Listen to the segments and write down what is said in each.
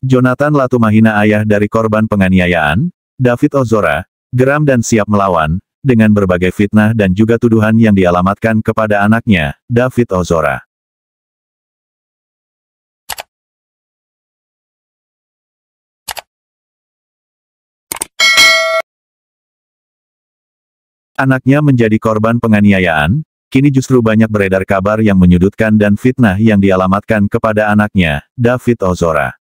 Jonathan Latumahina, ayah dari korban penganiayaan, David Ozora, geram dan siap melawan, dengan berbagai fitnah dan juga tuduhan yang dialamatkan kepada anaknya, David Ozora. Anaknya menjadi korban penganiayaan, kini justru banyak beredar kabar yang menyudutkan dan fitnah yang dialamatkan kepada anaknya, David Ozora.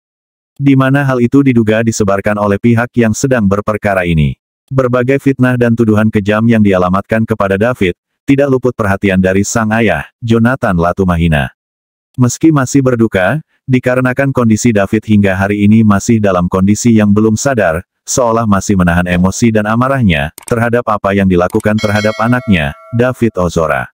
Di mana hal itu diduga disebarkan oleh pihak yang sedang berperkara ini. Berbagai fitnah dan tuduhan kejam yang dialamatkan kepada David, tidak luput perhatian dari sang ayah, Jonathan Latumahina. Meski masih berduka, dikarenakan kondisi David hingga hari ini masih dalam kondisi yang belum sadar, seolah masih menahan emosi dan amarahnya, terhadap apa yang dilakukan terhadap anaknya, David Ozora.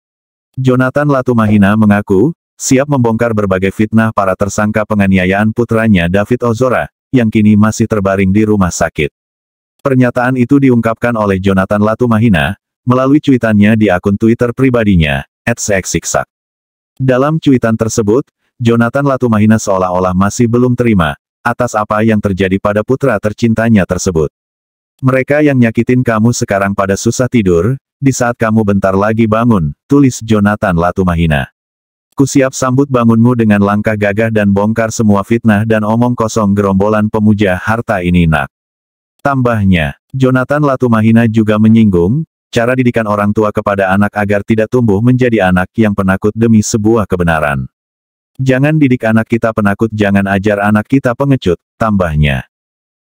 Jonathan Latumahina mengaku, siap membongkar berbagai fitnah para tersangka penganiayaan putranya David Ozora, yang kini masih terbaring di rumah sakit. Pernyataan itu diungkapkan oleh Jonathan Latumahina, melalui cuitannya di akun Twitter pribadinya, @seksiksak. Dalam cuitan tersebut, Jonathan Latumahina seolah-olah masih belum terima, atas apa yang terjadi pada putra tercintanya tersebut. Mereka yang nyakitin kamu sekarang pada susah tidur, di saat kamu bentar lagi bangun, tulis Jonathan Latumahina. Ku siap sambut bangunmu dengan langkah gagah dan bongkar semua fitnah dan omong kosong gerombolan pemuja harta ini nak. Tambahnya, Jonathan Latumahina juga menyinggung, cara didikan orang tua kepada anak agar tidak tumbuh menjadi anak yang penakut demi sebuah kebenaran. Jangan didik anak kita penakut, jangan ajar anak kita pengecut, tambahnya.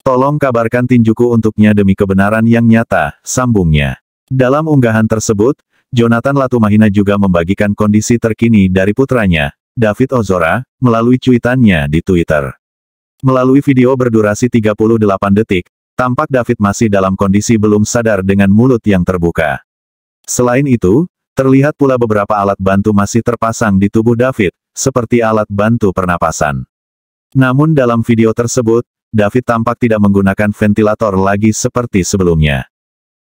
Tolong kabarkan tinjuku untuknya demi kebenaran yang nyata, sambungnya. Dalam unggahan tersebut, Jonathan Latumahina juga membagikan kondisi terkini dari putranya, David Ozora, melalui cuitannya di Twitter. Melalui video berdurasi 38 detik, tampak David masih dalam kondisi belum sadar dengan mulut yang terbuka. Selain itu, terlihat pula beberapa alat bantu masih terpasang di tubuh David, seperti alat bantu pernapasan. Namun dalam video tersebut, David tampak tidak menggunakan ventilator lagi seperti sebelumnya.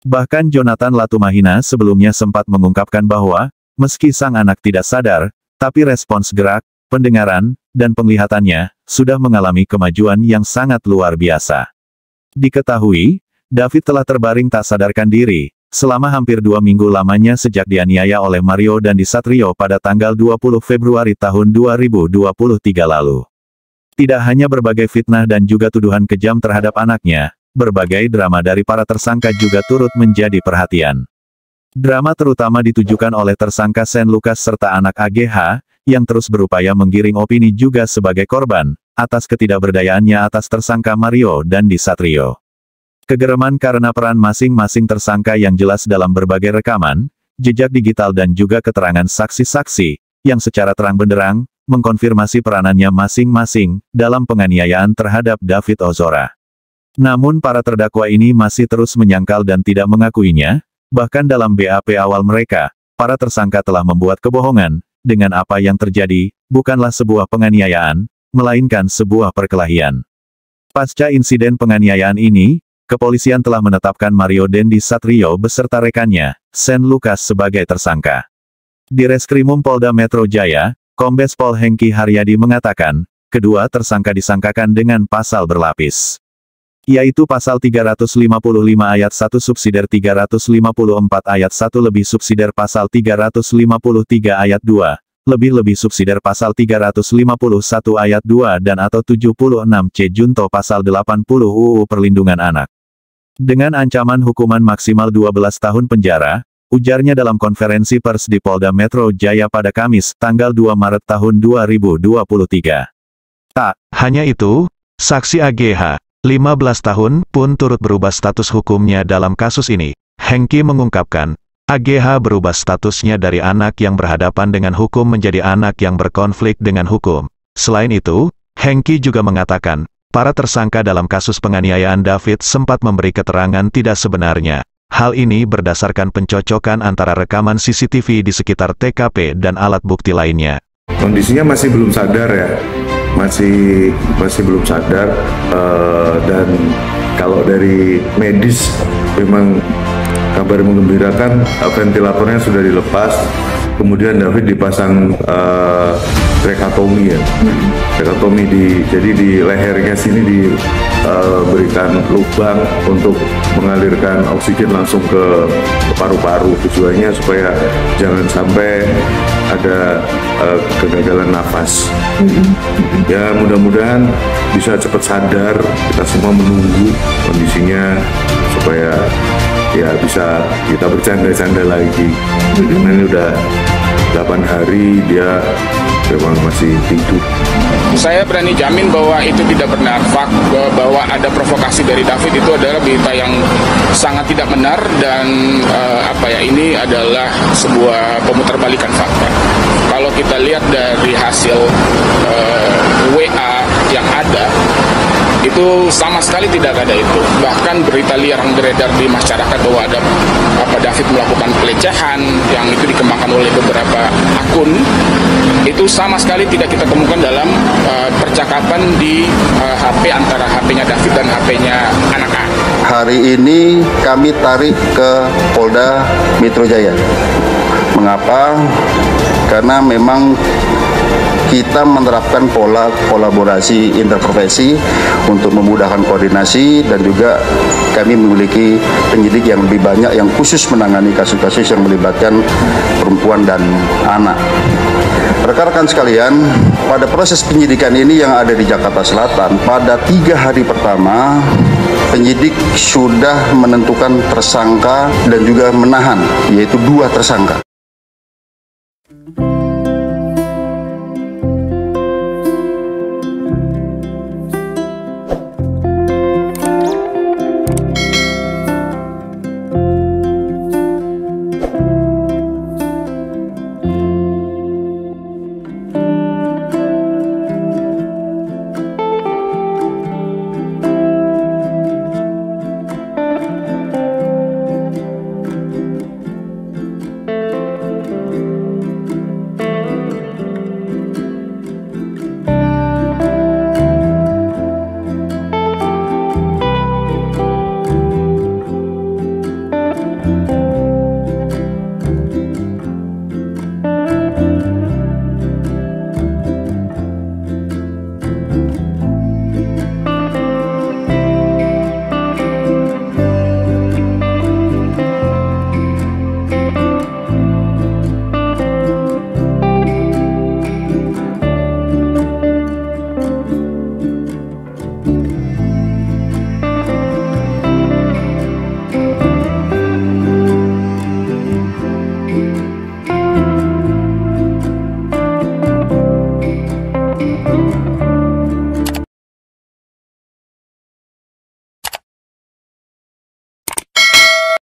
Bahkan Jonathan Latumahina sebelumnya sempat mengungkapkan bahwa, meski sang anak tidak sadar, tapi respons gerak, pendengaran, dan penglihatannya, sudah mengalami kemajuan yang sangat luar biasa. Diketahui, David telah terbaring tak sadarkan diri, selama hampir 2 minggu lamanya sejak dianiaya oleh Mario Dandi Satrio pada tanggal 20 Februari tahun 2023 lalu. Tidak hanya berbagai fitnah dan juga tuduhan kejam terhadap anaknya, berbagai drama dari para tersangka juga turut menjadi perhatian. Drama terutama ditujukan oleh tersangka Shane Lucas serta anak AGH, yang terus berupaya menggiring opini juga sebagai korban, atas ketidakberdayaannya atas tersangka Mario Dandi Satrio. Kegeraman karena peran masing-masing tersangka yang jelas dalam berbagai rekaman, jejak digital dan juga keterangan saksi-saksi, yang secara terang benderang, mengkonfirmasi peranannya masing-masing, dalam penganiayaan terhadap David Ozora. Namun para terdakwa ini masih terus menyangkal dan tidak mengakuinya, bahkan dalam BAP awal mereka, para tersangka telah membuat kebohongan, dengan apa yang terjadi, bukanlah sebuah penganiayaan, melainkan sebuah perkelahian. Pasca insiden penganiayaan ini, kepolisian telah menetapkan Mario Dandi Satrio beserta rekannya, Shane Lucas sebagai tersangka. Di Reskrimum Polda Metro Jaya, Kombes Pol Hengki Haryadi mengatakan, kedua tersangka disangkakan dengan pasal berlapis. Yaitu pasal 355 ayat 1 subsidiar 354 ayat 1 lebih subsidiar pasal 353 ayat 2, lebih subsidiar pasal 351 ayat 2 dan atau 76C junto pasal 80 UU Perlindungan Anak. Dengan ancaman hukuman maksimal 12 tahun penjara, ujarnya dalam konferensi pers di Polda Metro Jaya pada Kamis, tanggal 2 Maret tahun 2023. Tak hanya itu, saksi AGH, 15 tahun, pun turut berubah status hukumnya dalam kasus ini. Hengki mengungkapkan, AGH berubah statusnya dari anak yang berhadapan dengan hukum menjadi anak yang berkonflik dengan hukum. Selain itu, Hengki juga mengatakan, para tersangka dalam kasus penganiayaan David sempat memberi keterangan tidak sebenarnya. Hal ini berdasarkan pencocokan antara rekaman CCTV di sekitar TKP dan alat bukti lainnya. Kondisinya masih belum sadar ya. Masih belum sadar, dan kalau dari medis memang kabar menggembirakan, ventilatornya sudah dilepas kemudian David dipasang tracheotomy ya, tracheotomy jadi di lehernya sini diberikan lubang untuk mengalirkan oksigen langsung ke paru-paru. Tujuannya supaya jangan sampai ada kegagalan nafas. Ya mudah-mudahan bisa cepat sadar. Kita semua menunggu kondisinya supaya ya bisa kita bercanda-canda lagi. Karena ini udah 8 hari dia memang masih tidur. Saya berani jamin bahwa itu tidak benar. Bahwa ada provokasi dari David itu adalah berita yang sangat tidak benar dan ini adalah sebuah pemutarbalikan fakta. Kalau kita lihat dari hasil WA yang ada, itu sama sekali tidak ada itu. Bahkan berita liar yang beredar di masyarakat bahwa ada David melakukan pelecehan yang itu dikembangkan oleh beberapa akun, itu sama sekali tidak kita temukan dalam percakapan di HP antara HP-nya David dan HP-nya anak-anak. Hari ini kami tarik ke Polda Metro Jaya. Mengapa? Karena memang kita menerapkan pola kolaborasi interprofesi untuk memudahkan koordinasi, dan juga kami memiliki penyidik yang lebih banyak yang khusus menangani kasus-kasus yang melibatkan perempuan dan anak. Rekan-rekan sekalian, pada proses penyidikan ini yang ada di Jakarta Selatan, pada 3 hari pertama, penyidik sudah menentukan tersangka dan juga menahan, yaitu 2 tersangka.